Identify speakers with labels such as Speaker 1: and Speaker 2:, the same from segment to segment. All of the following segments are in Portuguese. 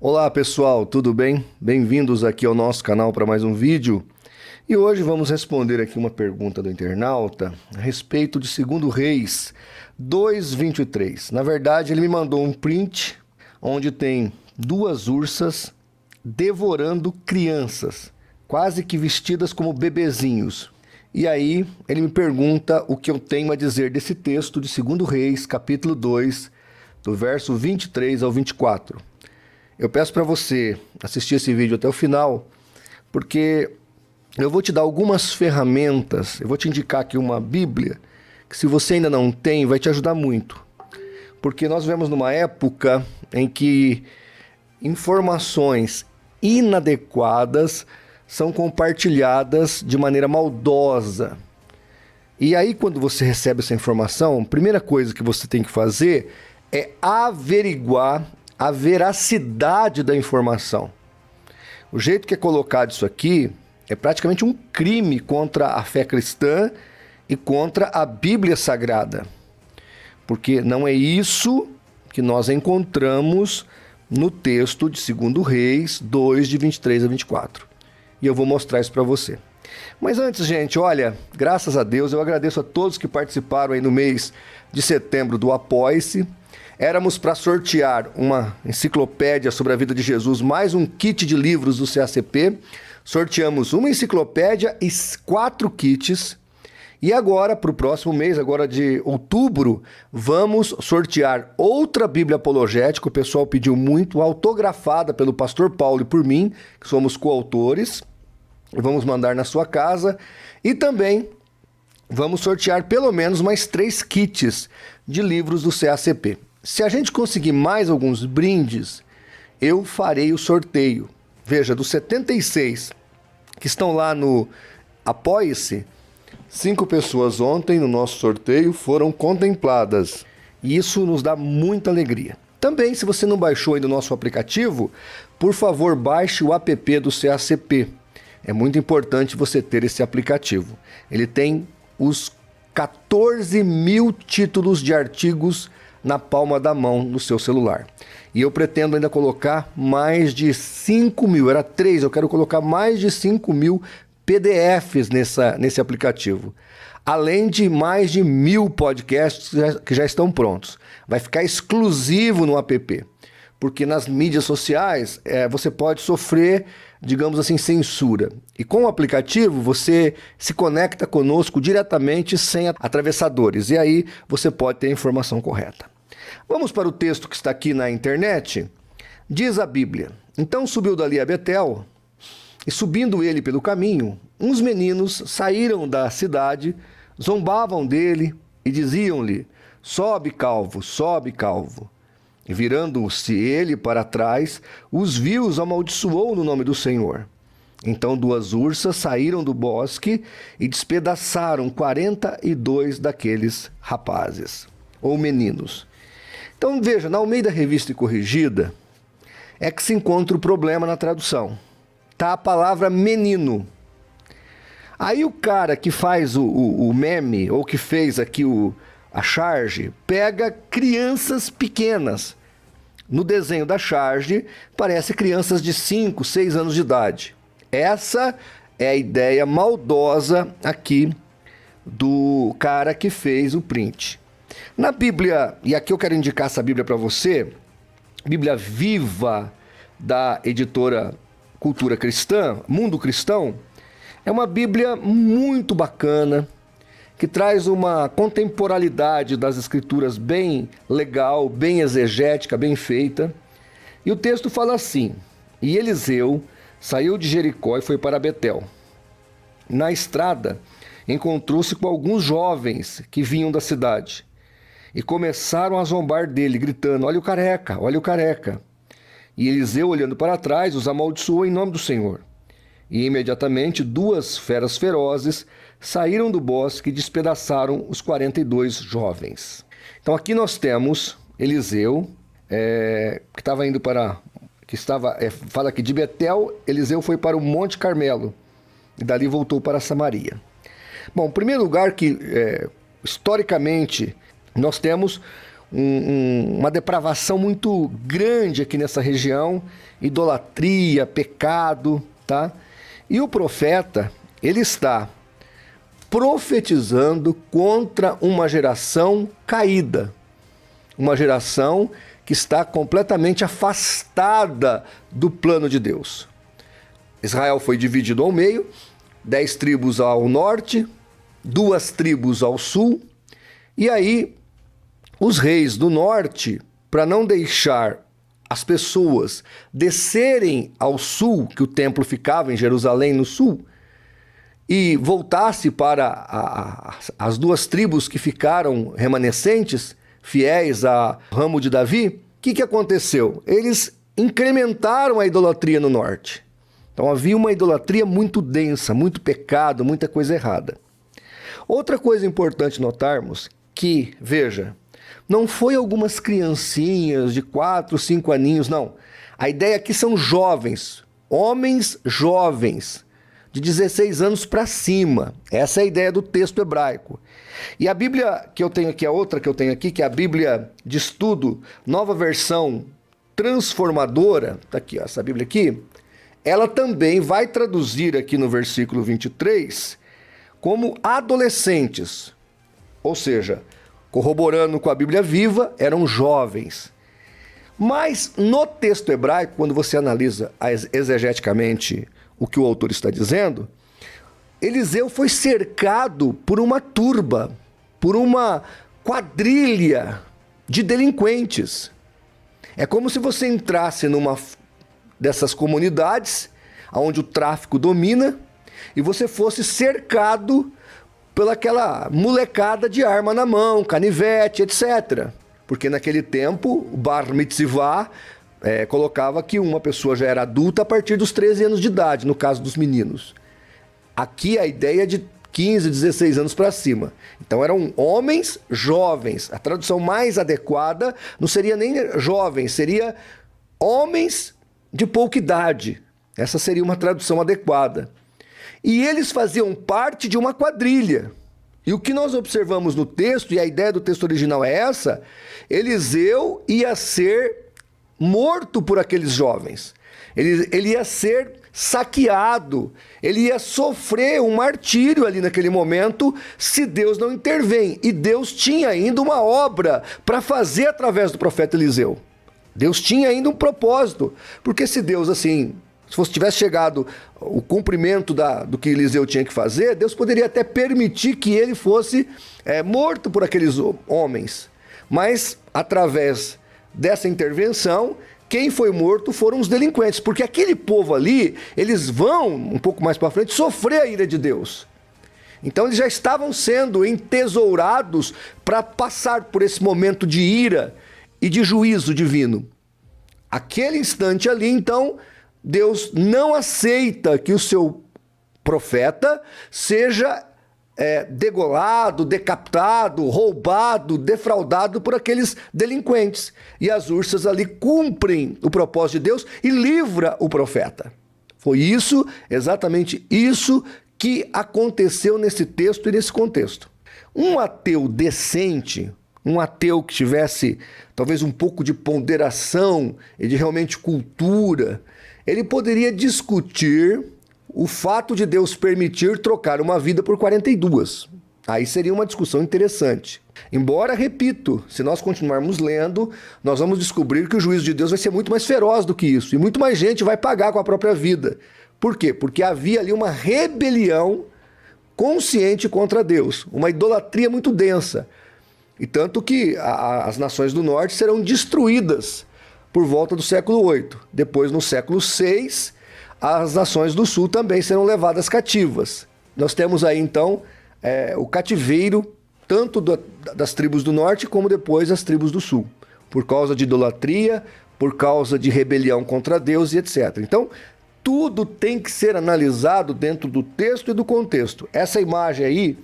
Speaker 1: Olá pessoal, tudo bem? Bem-vindos aqui ao nosso canal para mais um vídeo. E hoje vamos responder aqui uma pergunta do internauta a respeito de 2 Reis 2:23. Na verdade, ele me mandou um print onde tem 2 ursas devorando crianças, quase que vestidas como bebezinhos. E aí ele me pergunta o que eu tenho a dizer desse texto de 2 Reis, capítulo 2, do verso 23 ao 24. Eu peço para você assistir esse vídeo até o final, porque eu vou te dar algumas ferramentas, eu vou te indicar aqui uma Bíblia, que se você ainda não tem, vai te ajudar muito. Porque nós vivemos numa época em que informações inadequadas são compartilhadas de maneira maldosa. E aí, quando você recebe essa informação, a primeira coisa que você tem que fazer é averiguar a veracidade da informação. O jeito que é colocado isso aqui é praticamente um crime contra a fé cristã e contra a Bíblia Sagrada. Porque não é isso que nós encontramos no texto de 2 Reis 2, de 23 a 24. E eu vou mostrar isso para você. Mas antes, gente, olha, graças a Deus, eu agradeço a todos que participaram aí no mês de setembro do Apoie-se. Éramos para sortear uma enciclopédia sobre a vida de Jesus, mais um kit de livros do CACP. Sorteamos uma enciclopédia e 4 kits. E agora, para o próximo mês, agora de outubro, vamos sortear outra Bíblia Apologética. O pessoal pediu muito, autografada pelo pastor Paulo e por mim, que somos coautores. Vamos mandar na sua casa. E também vamos sortear pelo menos mais 3 kits de livros do CACP. Se a gente conseguir mais alguns brindes, eu farei o sorteio. Veja, dos 76 que estão lá no Apoie-se, 5 pessoas ontem no nosso sorteio foram contempladas. E isso nos dá muita alegria. Também, se você não baixou ainda o nosso aplicativo, por favor, baixe o app do CACP. É muito importante você ter esse aplicativo. Ele tem os 14 mil títulos de artigos na palma da mão no seu celular. E eu pretendo ainda colocar mais de 5 mil, era 3, eu quero colocar mais de 5 mil PDFs nesse aplicativo. Além de mais de 1000 podcasts que já estão prontos. Vai ficar exclusivo no app. Porque nas mídias sociais você pode sofrer, digamos assim, censura. E com o aplicativo você se conecta conosco diretamente sem atravessadores. E aí você pode ter a informação correta. Vamos para o texto que está aqui na internet. Diz a Bíblia: Então subiu dali a Betel, e subindo ele pelo caminho, uns meninos saíram da cidade, zombavam dele e diziam-lhe: Sobe, calvo, sobe, calvo. E virando-se ele para trás, os viu, os amaldiçoou no nome do Senhor. Então 2 ursas saíram do bosque e despedaçaram 42 daqueles rapazes, ou meninos. Então veja, na Almeida Revista e Corrigida, é que se encontra o problema na tradução. Tá a palavra menino. Aí o cara que faz o meme, ou que fez aqui a charge, pega crianças pequenas. No desenho da charge, parece crianças de 5, 6 anos de idade. Essa é a ideia maldosa aqui do cara que fez o print. Na Bíblia, e aqui eu quero indicar essa Bíblia para você, Bíblia Viva, da editora Cultura Cristã, Mundo Cristão, é uma Bíblia muito bacana, que traz uma contemporaneidade das escrituras bem legal, bem exegética, bem feita. E o texto fala assim: E Eliseu saiu de Jericó e foi para Betel. Na estrada, encontrou-se com alguns jovens que vinham da cidade. E começaram a zombar dele, gritando: Olha o careca, olha o careca. E Eliseu, olhando para trás, os amaldiçoou em nome do Senhor. E imediatamente 2 feras ferozes saíram do bosque e despedaçaram os 42 jovens. Então aqui nós temos Eliseu, que estava indo para... fala que de Betel, Eliseu foi para o Monte Carmelo. E dali voltou para Samaria. Bom, em primeiro lugar que, historicamente, nós temos uma depravação muito grande aqui nessa região, idolatria, pecado, tá? E o profeta, ele está profetizando contra uma geração caída, uma geração que está completamente afastada do plano de Deus. Israel foi dividido ao meio, 10 tribos ao norte, 2 tribos ao sul, e aí os reis do norte, para não deixar as pessoas descerem ao sul, que o templo ficava em Jerusalém no sul, e voltasse para as 2 tribos que ficaram remanescentes, fiéis ao ramo de Davi, o que aconteceu? Eles incrementaram a idolatria no norte. Então havia uma idolatria muito densa, muito pecado, muita coisa errada. Outra coisa importante notarmos que, veja, não foi algumas criancinhas de 4, 5 aninhos, não. A ideia aqui são jovens, homens jovens, de 16 anos para cima. Essa é a ideia do texto hebraico. E a Bíblia que eu tenho aqui, a outra que eu tenho aqui, que é a Bíblia de Estudo, nova versão transformadora, tá aqui, ó, essa Bíblia aqui, ela também vai traduzir aqui no versículo 23 como adolescentes, ou seja, corroborando com a Bíblia viva, eram jovens. Mas no texto hebraico, quando você analisa exegeticamente o que o autor está dizendo, Eliseu foi cercado por uma turba, por uma quadrilha de delinquentes. É como se você entrasse numa dessas comunidades onde o tráfico domina e você fosse cercado pelaquela molecada de arma na mão, canivete, etc. Porque naquele tempo o Bar Mitzvah colocava que uma pessoa já era adulta a partir dos 13 anos de idade, no caso dos meninos. Aqui a ideia é de 15, 16 anos para cima. Então eram homens jovens. A tradução mais adequada não seria nem jovens, seria homens de pouca idade. Essa seria uma tradução adequada. E eles faziam parte de uma quadrilha. E o que nós observamos no texto, e a ideia do texto original é essa, Eliseu ia ser morto por aqueles jovens. Ele ia ser saqueado, ele ia sofrer um martírio ali naquele momento se Deus não intervém. E Deus tinha ainda uma obra para fazer através do profeta Eliseu. Deus tinha ainda um propósito, porque se Deus assim, se tivesse chegado o cumprimento do que Eliseu tinha que fazer, Deus poderia até permitir que ele fosse morto por aqueles homens. Mas através dessa intervenção, quem foi morto foram os delinquentes, porque aquele povo ali, eles vão, um pouco mais para frente, sofrer a ira de Deus. Então eles já estavam sendo entesourados para passar por esse momento de ira e de juízo divino. Aquele instante ali, então, Deus não aceita que o seu profeta seja degolado, decapitado, roubado, defraudado por aqueles delinquentes. E as ursas ali cumprem o propósito de Deus e livra o profeta. Foi isso, exatamente isso, que aconteceu nesse texto e nesse contexto. Um ateu decente, um ateu que tivesse talvez um pouco de ponderação e de realmente cultura, ele poderia discutir o fato de Deus permitir trocar uma vida por 42. Aí seria uma discussão interessante. Embora, repito, se nós continuarmos lendo, nós vamos descobrir que o juízo de Deus vai ser muito mais feroz do que isso. E muito mais gente vai pagar com a própria vida. Por quê? Porque havia ali uma rebelião consciente contra Deus. Uma idolatria muito densa. E tanto que as nações do norte serão destruídas por volta do século VIII. Depois, no século VI, as nações do sul também serão levadas cativas. Nós temos aí, então, o cativeiro tanto das tribos do norte como depois as tribos do sul, por causa de idolatria, por causa de rebelião contra Deus e etc. Então, tudo tem que ser analisado dentro do texto e do contexto. Essa imagem aí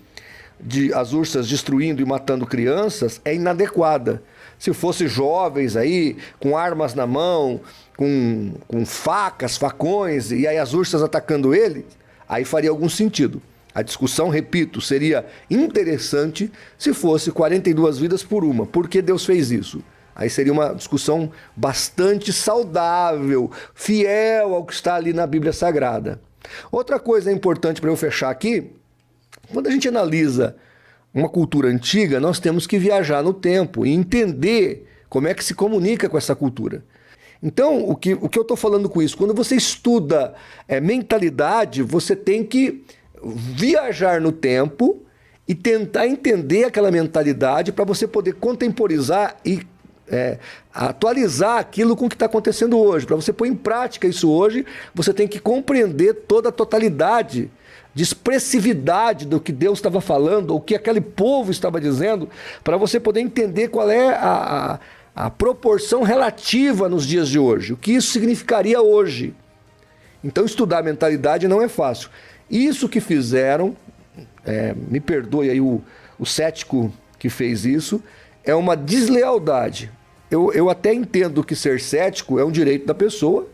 Speaker 1: de as ursas destruindo e matando crianças é inadequada. Se fosse jovens aí, com armas na mão, com facas, facões, e aí as ursas atacando ele, aí faria algum sentido. A discussão, repito, seria interessante se fosse 42 vidas por uma. Por que Deus fez isso? Aí seria uma discussão bastante saudável, fiel ao que está ali na Bíblia Sagrada. Outra coisa importante para eu fechar aqui, quando a gente analisa uma cultura antiga, nós temos que viajar no tempo e entender como é que se comunica com essa cultura. Então, o que eu estou falando com isso? Quando você estuda mentalidade, você tem que viajar no tempo e tentar entender aquela mentalidade para você poder contemporizar e atualizar aquilo com o que está acontecendo hoje. Para você pôr em prática isso hoje, você tem que compreender toda a totalidade de expressividade do que Deus estava falando, ou o que aquele povo estava dizendo, para você poder entender qual é a proporção relativa nos dias de hoje, o que isso significaria hoje. Então, estudar a mentalidade não é fácil. Isso que fizeram, me perdoe aí o cético que fez isso, é uma deslealdade. Eu até entendo que ser cético é um direito da pessoa,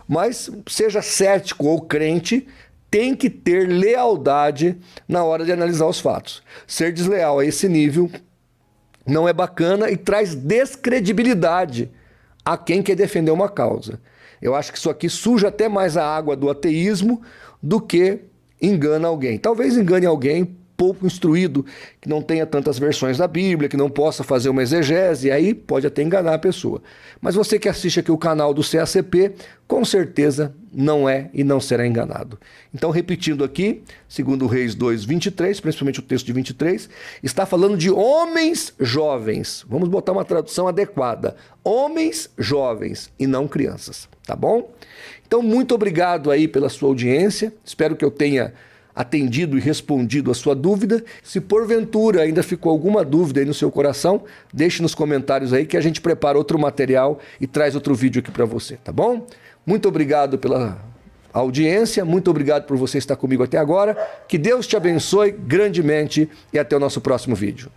Speaker 1: mas seja cético ou crente, tem que ter lealdade na hora de analisar os fatos. Ser desleal a esse nível não é bacana e traz descredibilidade a quem quer defender uma causa. Eu acho que isso aqui suja até mais a água do ateísmo do que engana alguém. Talvez engane alguém pouco instruído, que não tenha tantas versões da Bíblia, que não possa fazer uma exegese, e aí pode até enganar a pessoa. Mas você que assiste aqui o canal do CACP, com certeza não é e não será enganado. Então, repetindo aqui, segundo Reis 2:23, principalmente o texto de 23, está falando de homens jovens. Vamos botar uma tradução adequada. Homens jovens e não crianças, tá bom? Então, muito obrigado aí pela sua audiência. Espero que eu tenha atendido e respondido a sua dúvida. Se porventura ainda ficou alguma dúvida aí no seu coração, deixe nos comentários aí que a gente prepara outro material e traz outro vídeo aqui para você, tá bom? Muito obrigado pela audiência, muito obrigado por você estar comigo até agora. Que Deus te abençoe grandemente e até o nosso próximo vídeo.